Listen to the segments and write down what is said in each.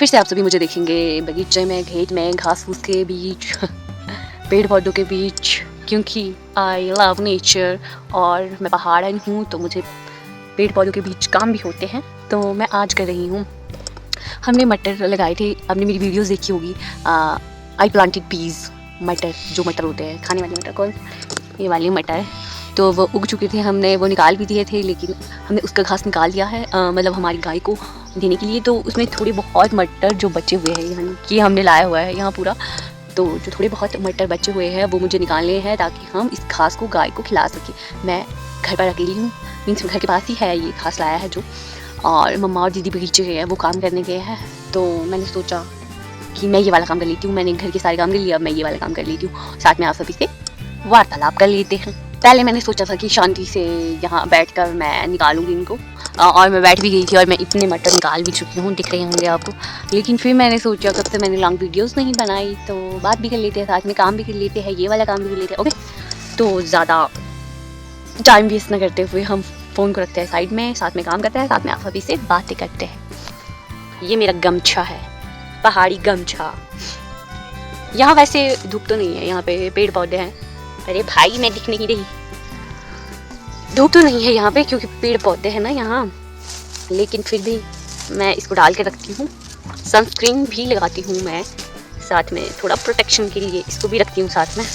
फिर से आप सभी मुझे देखेंगे बगीचे में, खेत में, घास फूस के बीच, पेड़ पौधों के बीच, क्योंकि आई लव नेचर और मैं पहाड़न हूँ तो मुझे पेड़ पौधों के बीच काम भी होते हैं। तो मैं आज कर रही हूँ, हमने मटर लगाए थे, आपने मेरी वीडियोस देखी होगी। आई प्लांटेड पीज, मटर जो मटर होते हैं खाने वाले मटर, कौन ये वाली मटर, तो वो उग चुके थे, हमने वो निकाल भी दिए थे, लेकिन हमने उसका घास निकाल दिया है मतलब हमारी गाय को देने के लिए। तो उसमें थोड़े बहुत मटर जो बचे हुए हैं, यानी कि हमने लाया हुआ है यहाँ पूरा, तो जो थोड़े बहुत मटर बचे हुए हैं वो मुझे निकालने हैं ताकि हम इस घास को गाय को खिला सकें। मैं घर पर अकेली हूँ, मीन्स घर के पास ही है ये घास लाया है जो, और मम्मा और दीदी बगीचे गए हैं, वो काम करने गए हैं। तो मैंने सोचा कि मैं ये वाला काम कर लेती हूँ, मैंने घर के सारे काम कर लिए, अब मैं ये वाला काम कर लेती हूँ, साथ में आप सभी से वार्तालाप कर लेते हैं। पहले मैंने सोचा था कि शांति से यहाँ बैठकर मैं निकालूंगी इनको, और मैं बैठ भी गई थी और मैं इतने मटर निकाल भी चुकी हूँ, दिख रहे होंगे आपको। लेकिन फिर मैंने सोचा कब से मैंने लॉन्ग वीडियोस नहीं बनाई, तो बात भी कर लेते हैं, साथ में काम भी कर लेते हैं, ये वाला काम भी कर लेते हैं। ओके, तो ज़्यादा टाइम वेस्ट ना करते हुए हम फ़ोन को रखते हैं साइड में, साथ में काम करते हैं, साथ में आप सभी से बातें करते हैं। ये मेरा गमछा है, पहाड़ी गमछा। यहाँ वैसे धूप तो नहीं है, यहाँ पे पेड़ पौधे हैं। अरे भाई मैं दिख नहीं रही, धूप तो नहीं है यहाँ पे क्योंकि पेड़ पौधे हैं ना यहाँ, लेकिन फिर भी मैं इसको डाल के रखती हूँ। सनस्क्रीन भी लगाती हूँ मैं, साथ में थोड़ा प्रोटेक्शन के लिए इसको भी रखती हूँ साथ में।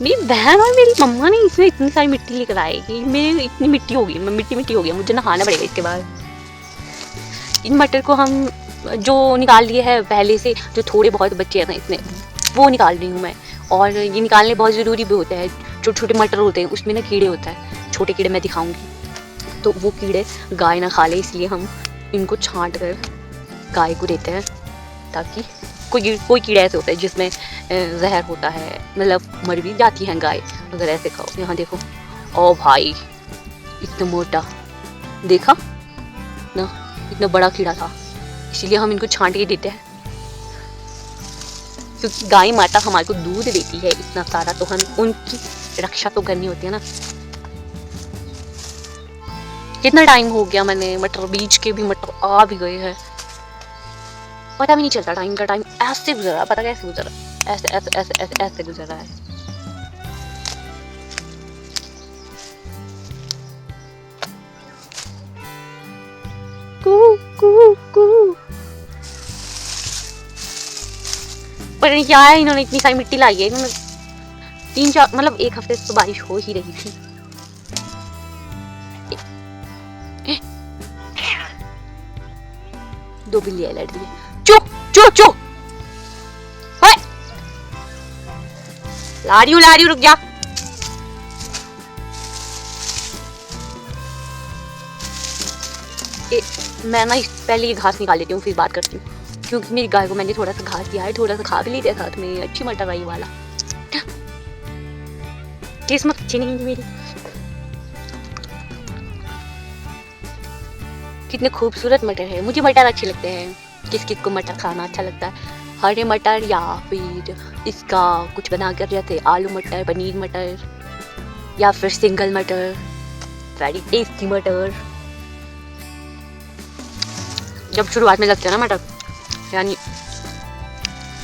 मेरी बहन और मेरी मम्मा ने इसमें इतनी सारी मिट्टी लेकर आएगी, मेरी इतनी मिट्टी होगी, मैं मिट्टी हो गया, मुझे नहाना पड़ेगा इसके बाद। इन मटर को हम जो निकाल लिए हैं पहले से, जो थोड़े बहुत बच्चे हैं ना इसमें, वो निकाल रही हूँ मैं। और ये निकालने बहुत ज़रूरी भी होता है, छोटे छोटे मटर होते हैं उसमें ना कीड़े होता है, छोटे कीड़े मैं दिखाऊंगी, तो वो कीड़े गाय ना खा ले, इसलिए हम इनको छांट कर गाय को देते हैं, ताकि कोई कीड़ा ऐसे होता है जिसमें जहर होता है, मतलब मर भी जाती है गाय अगर ऐसे खाओ। यहाँ देखो, ओ भाई इतना मोटा, देखा ना, इतना बड़ा कीड़ा था, इसलिए हम इनको छांट के देते हैं, क्योंकि गाय माता हमारे को दूध देती है इतना सारा, तो हम उनकी रक्षा तो करनी होती है ना। कितना टाइम हो गया, मैंने मटर बीज के भी मटर आ भी गए हैं, पता भी नहीं चलता टाइम का, टाइम ऐसे गुजरा, पता कैसे गुजरा, ऐसे ऐसे ऐसे ऐसे ऐसे गुजरा है। कू कू कू, पर नहीं क्या है, इन्होंने इतनी सारी मिट्टी लाई है, इन्होंने 3-4 मतलब एक हफ्ते से तो बारिश हो ही रही थी। दो बिल्लियां लड़ रही है, चो चो चो, ला रही हूँ, रुक जा। मैं ना पहले ये घास निकाल लेती हूँ फिर बात करती हूँ, क्योंकि मेरी गाय को मैंने थोड़ा सा घास दिया है, थोड़ा सा खा भी लेते साथ में, अच्छी मटर आई वाला, किस्मत अच्छी नहीं है मेरी। कितने खूबसूरत मटर है, मुझे मटर अच्छे लगते हैं। किस किस को मटर खाना अच्छा लगता है, हरे मटर या फिर इसका कुछ बना कर जैसे आलू मटर, पनीर मटर, या फिर सिंगल मटर, वेरी टेस्टी मटर। जब शुरुआत में लगते हैं ना मटर, यानी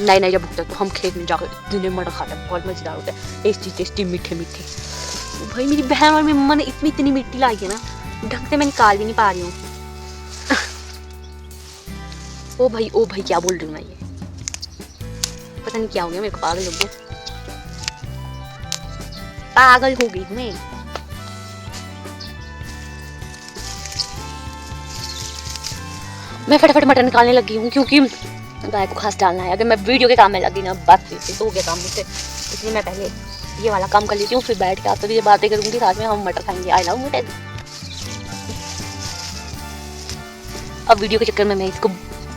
नए जब उगते हैं, तो हम खेत में जाकर इतने मटर खाते हैं, बहुत मजेदार होता है, टेस्टी टेस्टी मीठे मीठे। भाई मेरी बहन और मेरी मम्मा ने इतनी मिट्टी लाई है ना, ढंग से मैं निकाल भी नहीं पा रही हूँ। ओ भाई क्या बोल रही हूँ मैं, ये पता नहीं क्या हो गया मेरे को, पागल हो गया, पागल हो गई मैं। मैं फटाफट मटर निकालने लगी हूँ, क्योंकि गाय को घास डालना है। अगर मैं वीडियो के काम में लगी ना, बस तो हो गया काम मुझसे, इसलिए मैं पहले ये वाला काम कर लेती हूँ, फिर बैठ के आप सभी बातें करूँगी, साथ में हम मटर खाएंगे। आई लव मटर। अब वीडियो के चक्कर में मैं इसको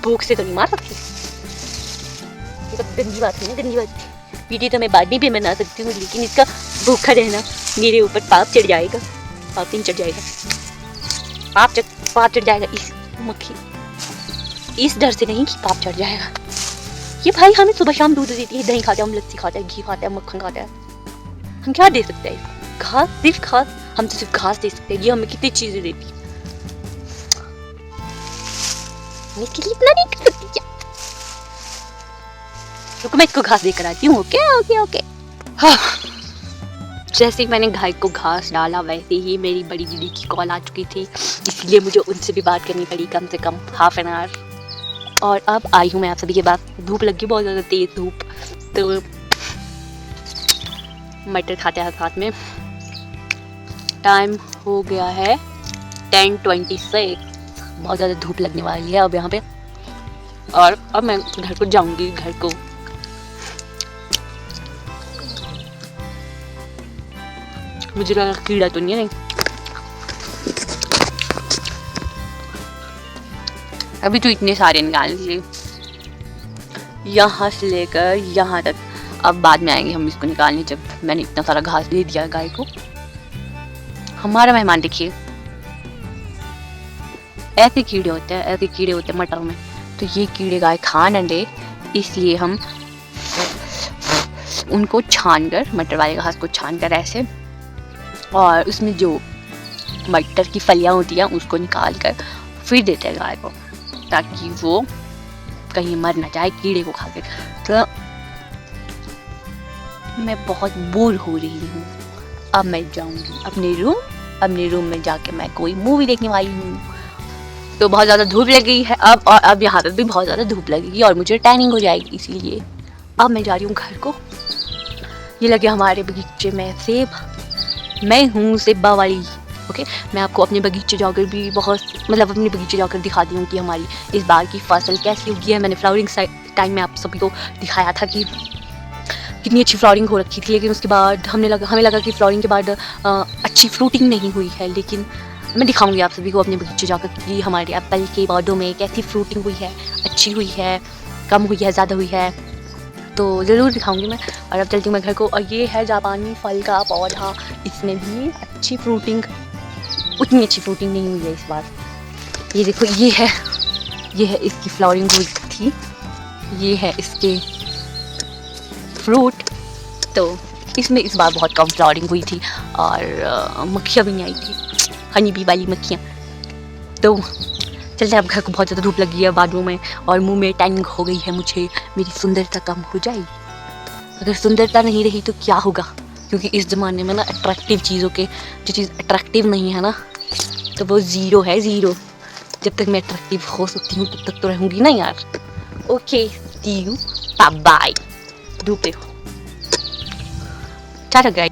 भूख से तो नहीं मार सकती, ये तो गंदी बात है ना, गंदी बात। वीडियो तो मैं बाद में भी बना सकती हूँ, लेकिन इसका भूखा रहना मेरे ऊपर पाप चढ़ जाएगा, पाप नहीं चढ़ जाएगा, पाप चढ़ जाएगा इस मक्खी, इस डर से नहीं कि पाप चढ़ जाएगा। ये भाई हमें सुबह शाम दूध देती है, दही खाते हैं, हम लस्सी खाते हैं, घी खाते हैं, मक्खन खाते हैं, हम क्या दे सकते हैं? घास, सिर्फ घास, हम तो सिर्फ घास दे सकते हैं, ये हमें कितनी चीजें देती है। मैं इसके लिए इतना नहीं कर सकती क्या? रुको मैं इसको घास देकर आती हूँ। Okay okay okay. हाँ, जैसे ही मैंने गाय को घास डाला वैसे ही मेरी बड़ी दीदी की कॉल आ चुकी थी, इसलिए मुझे उनसे भी बात करनी पड़ी कम से कम हाफ एन आवर। और अब आई हूँ मैं आप सभी के पास। धूप लगी बहुत ज़्यादा तेज़ धूप, तो मटर खाते हैं साथ में। टाइम हो गया है 10:26। बहुत ज़्यादा धूप लगने वाली है अब यहाँ पे। और अब मैं घर को जाऊँगी, घर को। मुझे लगा कीड़ा तो नहीं है। अभी तो इतने सारे निकाल लिए, यहाँ से लेकर यहाँ तक। अब बाद में आएंगे हम इसको निकालने, जब मैंने इतना सारा घास दे दिया गाय को। हमारा मेहमान देखिए, ऐसे कीड़े होते हैं, ऐसे कीड़े होते हैं मटर में। तो ये कीड़े गाय खा न ले, इसलिए हम उनको छानकर, मटर वाले घास को छानकर ऐसे, और उसमें जो मटर की फलियाँ होती हैं उसको निकाल कर फिर देते हैं गाय को, ताकि वो कहीं मर ना जाए कीड़े को खा के। तो मैं बहुत बोर हो रही हूँ। अब मैं जाऊँगी अपने रूम में जाके मैं कोई मूवी देखने वाली हूँ। तो बहुत ज़्यादा धूप लग गई है अब, और अब यहाँ पर भी बहुत ज़्यादा धूप लगेगी और मुझे टैनिंग हो जाएगी, इसीलिए अब मैं जा रही हूँ घर को। ये लगे हमारे बगीचे में सेब। मैं हूँ सेबा वाली। ओके, मैं आपको अपने बगीचे जाकर भी अपने बगीचे जाकर दिखाती हूँ कि हमारी इस बार की फसल कैसी उगी है। मैंने फ्लावरिंग टाइम में आप सभी को दिखाया था कि कितनी अच्छी फ्लावरिंग हो रखी थी, लेकिन उसके बाद हमें लगा कि फ्लावरिंग के बाद अच्छी फ्रूटिंग नहीं हुई है। लेकिन मैं दिखाऊंगी आप सभी को अपने बगीचे जाकर कि हमारे एप्पल के पौधों में कैसी फ्रूटिंग हुई है, अच्छी हुई है, कम हुई है, ज़्यादा हुई है, तो ज़रूर दिखाऊंगी मैं। और अब चलती हूँ मैं घर को। और ये है जापानी फल का पौधा, इसमें भी अच्छी फ्रूटिंग, उतनी अच्छी फ्रूटिंग नहीं हुई है इस बार। ये देखो, ये है इसकी फ्लावरिंग हुई थी, ये है इसके फ्रूट। तो इसमें इस बार बहुत कम फ्लावरिंग हुई थी और मक्खियाँ भी नहीं आई थी, हनी बी वाली मक्खियाँ। तो चलते हैं अब घर को। बहुत ज़्यादा धूप लगी है बालों में और मुंह में टैनिंग हो गई है मुझे। मेरी सुंदरता कम हो जाएगी। अगर सुंदरता नहीं रही तो क्या होगा, क्योंकि इस ज़माने में ना अट्रैक्टिव चीज़ों के, जो चीज़ अट्रैक्टिव नहीं है ना, तो वो ज़ीरो है, ज़ीरो। जब तक मैं अट्रैक्टिव हो सकती हूँ तब तक तो रहूँगी ना यार। Okay, see you, bye. धूप पे हो, टाटा गाइस।